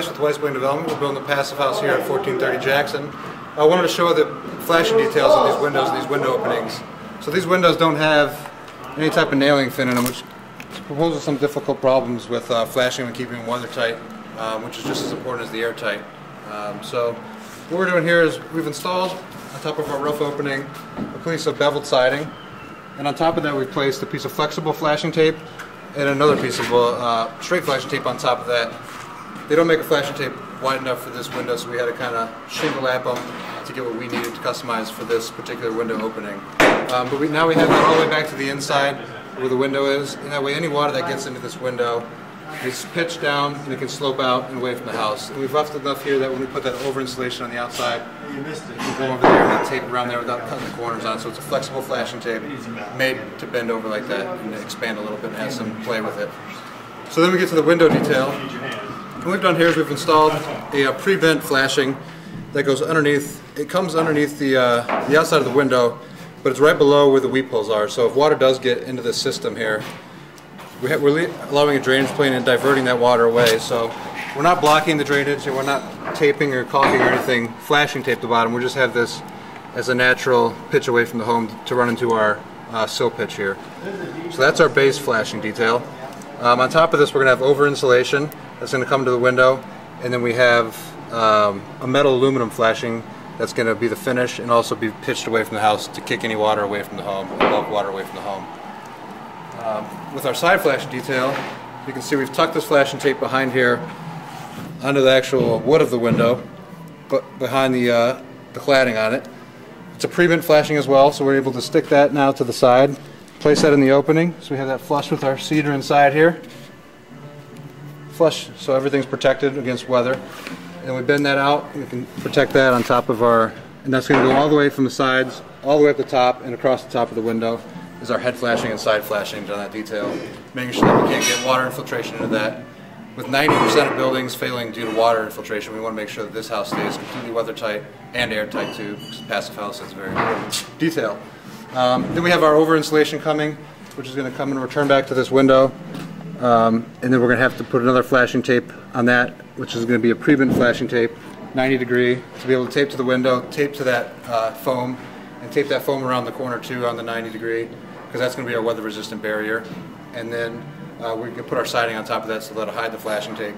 Weiss with Weiss Development. We're building a passive house here at 1430 Jackson. I wanted to show the flashing details on these windows and these window openings. So these windows don't have any type of nailing fin in them, which poses some difficult problems with flashing and keeping them weathertight, which is just as important as the airtight. So what we're doing here is we've installed on top of our roof opening a piece of beveled siding, and on top of that we've placed a piece of flexible flashing tape and another piece of straight flashing tape on top of that. They don't make a flashing tape wide enough for this window, so we had to kind of shingle lap them to get what we needed to customize for this particular window opening. But now we have that all the way back to the inside where the window is, and that way any water that gets into this window is pitched down and it can slope out and away from the house. And we've left enough here that when we put that over insulation on the outside, we can go over there and tape around there without cutting the corners on. So it's a flexible flashing tape made to bend over like that and expand a little bit and have some play with it. So then we get to the window detail. What we've done here is we've installed a pre-bent flashing that goes underneath. It comes underneath the outside of the window, but it's right below where the weep holes are. So if water does get into this system here, we're allowing a drainage plane and diverting that water away. So we're not blocking the drainage, and we're not taping or caulking or anything, flashing tape at the bottom. We just have this as a natural pitch away from the home to run into our sill pitch here. So that's our base flashing detail. On top of this, we're going to have over insulation that's going to come to the window, and then we have a metal aluminum flashing that's going to be the finish and also be pitched away from the house to kick any water away from the home, bulk water away from the home. With our side flashing detail, you can see we've tucked this flashing tape behind here under the actual wood of the window, but behind the cladding on it. It's a pre-bent flashing as well, so we're able to stick that now to the side, place that in the opening, so we have that flush with our cedar inside here. Flush, so everything's protected against weather. And we bend that out, we can protect that on top of our, and that's going to go all the way from the sides, all the way up the top and across the top of the window is our head flashing and side flashing on that detail, making sure that we can't get water infiltration into that. With 90% of buildings failing due to water infiltration, we want to make sure that this house stays completely weathertight and airtight too, because passive house is very important detail. Then we have our over insulation coming, which is going to come and return back to this window. And then we're going to have to put another flashing tape on that, which is going to be a pre-bent flashing tape, 90 degree, to be able to tape to the window, tape to that foam, and tape that foam around the corner too on the 90 degree, because that's going to be our weather resistant barrier. And then we can put our siding on top of that so that'll hide the flashing tape.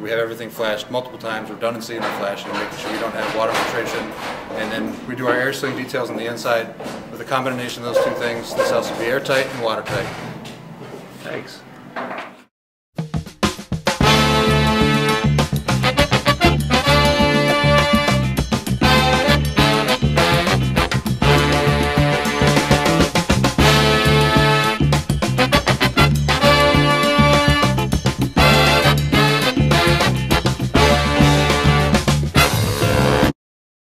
We have everything flashed multiple times, redundancy in our flashing, making sure we don't have water filtration. And then we do our air sealing details on the inside. With a combination of those two things, this house will be airtight and watertight. Thanks.